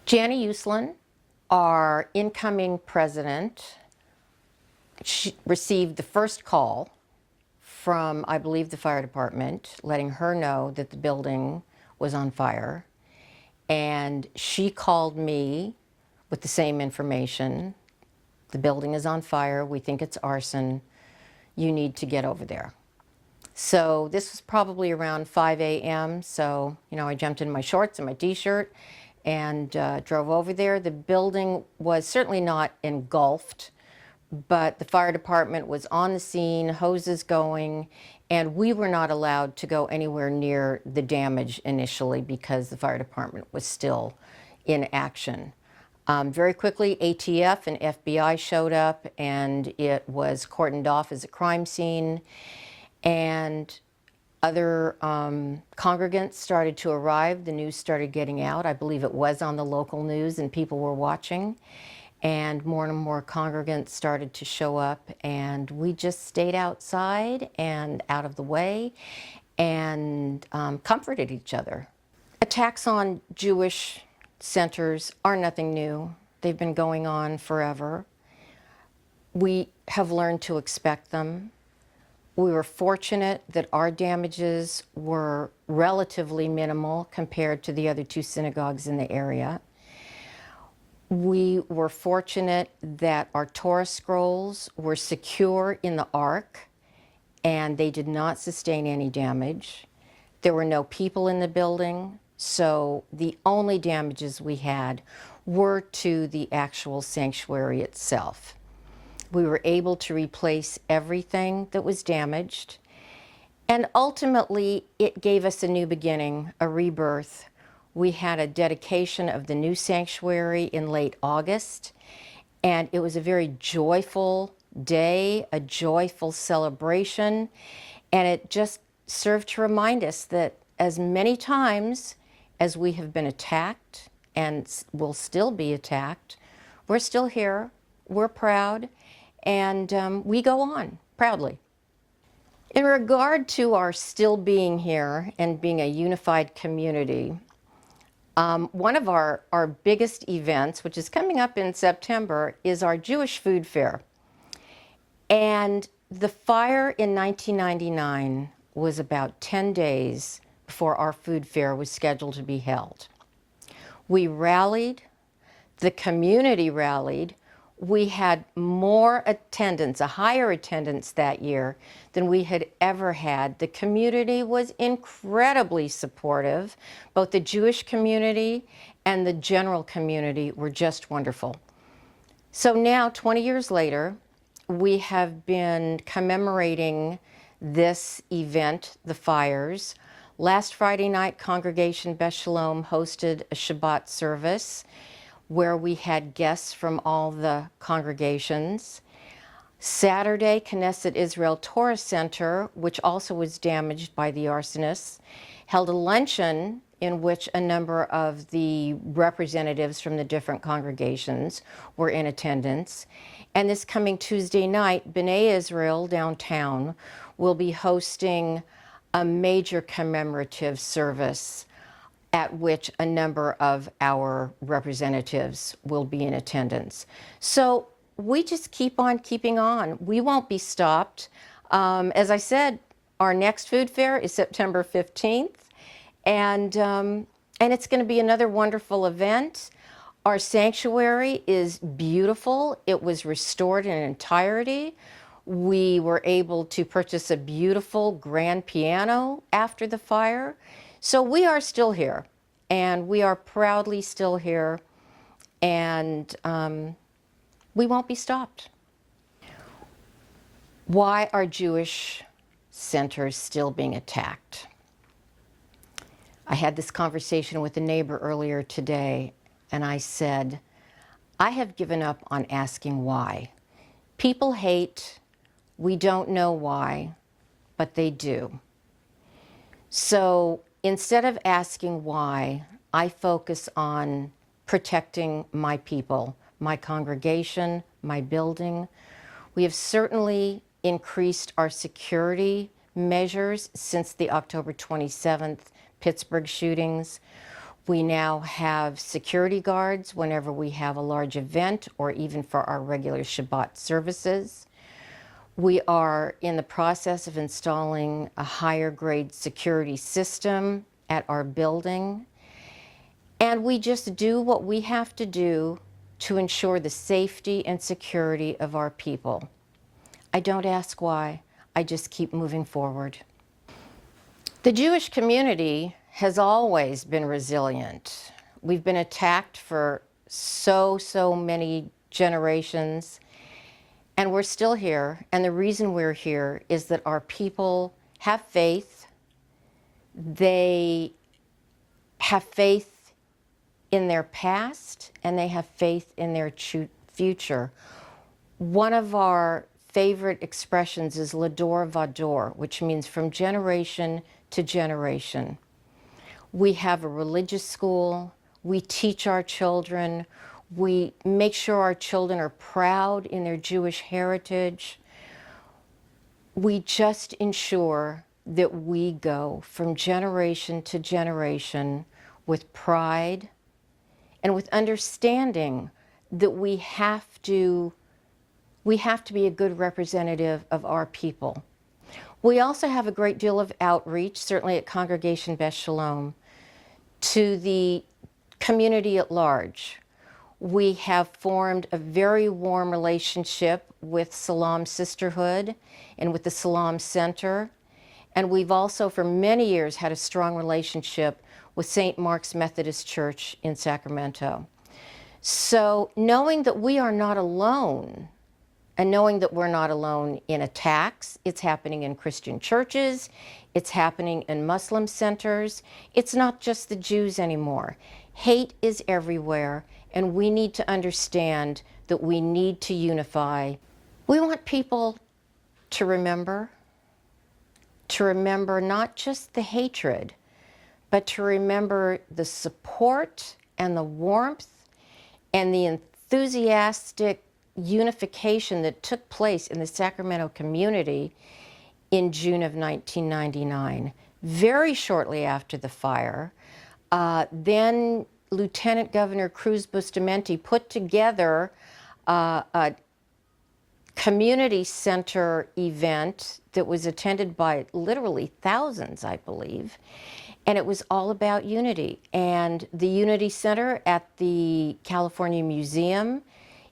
Jani Uslan, our incoming president, she received the first call from, I believe, the fire department, letting her know that the building was on fire. And she called me with the same information. The building is on fire. We think it's arson. You need to get over there. So this was probably around 5 a.m. So, I jumped in my shorts and my t-shirt and drove over there. The building was certainly not engulfed, but the fire department was on the scene, hoses going, and we were not allowed to go anywhere near the damage initially because the fire department was still in action. Very quickly, ATF and FBI showed up, and it was cordoned off as a crime scene. And other congregants started to arrive. The news started getting out. I believe it was on the local news and people were watching. And more congregants started to show up, and we just stayed outside and out of the way and comforted each other. Attacks on Jewish centers are nothing new. They've been going on forever. We have learned to expect them. We were fortunate that our damages were relatively minimal compared to the other two synagogues in the area. We were fortunate that our Torah scrolls were secure in the ark and they did not sustain any damage. There were no people in the building, so the only damages we had were to the actual sanctuary itself. We were able to replace everything that was damaged, and ultimately it gave us a new beginning, a rebirth. We had a dedication of the new sanctuary in late August, and it was a very joyful day, a joyful celebration, and it just served to remind us that as many times as we have been attacked and will still be attacked, we're still here, we're proud, and we go on proudly. In regard to our still being here and being a unified community, one of our biggest events, which is coming up in September, is our Jewish Food Fair. And the fire in 1999 was about 10 days before our food fair was scheduled to be held. We rallied, the community rallied. We had more attendance, a higher attendance that year than we had ever had. The community was incredibly supportive. Both the Jewish community and the general community were just wonderful. So now, 20 years later, we have been commemorating this event, the fires. Last Friday night, Congregation Beth Shalom hosted a Shabbat service where we had guests from all the congregations. Saturday, Knesset Israel Torah Center, which also was damaged by the arsonists, held a luncheon in which a number of the representatives from the different congregations were in attendance. And this coming Tuesday night, B'nai Israel downtown will be hosting a major commemorative service at which a number of our representatives will be in attendance. So we just keep on keeping on. We won't be stopped. As I said, our next food fair is September 15th, and it's going to be another wonderful event. Our sanctuary is beautiful. It was restored in entirety. We were able to purchase a beautiful grand piano after the fire. So we are still here, and we are proudly still here, and we won't be stopped. Why are Jewish centers still being attacked? I had this conversation with a neighbor earlier today, and I said, I have given up on asking why. People hate, we don't know why, but they do. So instead of asking why, I focus on protecting my people, my congregation, my building. We have certainly increased our security measures since the October 27th Pittsburgh shootings. We now have security guards whenever we have a large event or even for our regular Shabbat services. We are in the process of installing a higher grade security system at our building. And we just do what we have to do to ensure the safety and security of our people. I don't ask why, I just keep moving forward. The Jewish community has always been resilient. We've been attacked for so many generations, and we're still here. And the reason we're here is that our people have faith. They have faith in their past, and they have faith in their future. One of our favorite expressions is Lador Vador, which means from generation to generation. We have a religious school. We teach our children. We make sure our children are proud in their Jewish heritage. We just ensure that we go from generation to generation with pride and with understanding that we have to be a good representative of our people. We also have a great deal of outreach, certainly at Congregation Beth Shalom, to the community at large. We have formed a very warm relationship with Salam Sisterhood and with the Salam Center. And we've also, for many years, had a strong relationship with St. Mark's Methodist Church in Sacramento. So knowing that we are not alone, and knowing that we're not alone in attacks, it's happening in Christian churches, it's happening in Muslim centers. It's not just the Jews anymore. Hate is everywhere, and we need to understand that we need to unify. We want people to remember not just the hatred, but to remember the support and the warmth and the enthusiastic unification that took place in the Sacramento community in June of 1999. Very shortly after the fire, then Lieutenant Governor Cruz Bustamante put together a community center event that was attended by literally thousands, I believe, and it was all about unity. And the Unity Center at the California Museum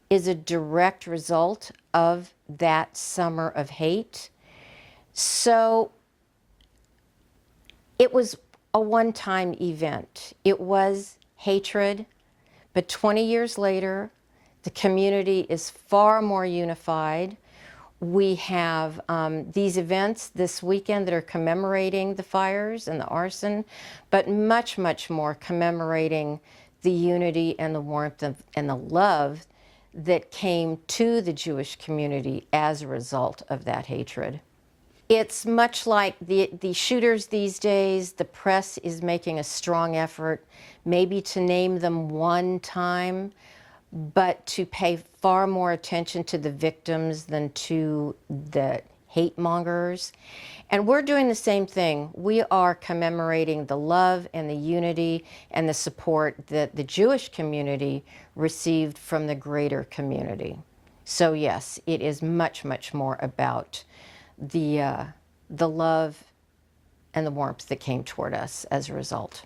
is a direct result of that summer of hate. So it was a one-time event. It was hatred, but 20 years later, the community is far more unified. We have these events this weekend that are commemorating the fires and the arson, but much more commemorating the unity and the warmth and the love that came to the Jewish community as a result of that hatred. It's much like the shooters these days. The press is making a strong effort, maybe to name them one time, but to pay far more attention to the victims than to the hate mongers. And we're doing the same thing. We are commemorating the love and the unity and the support that the Jewish community received from the greater community. So yes, it is much more about the love and the warmth that came toward us as a result.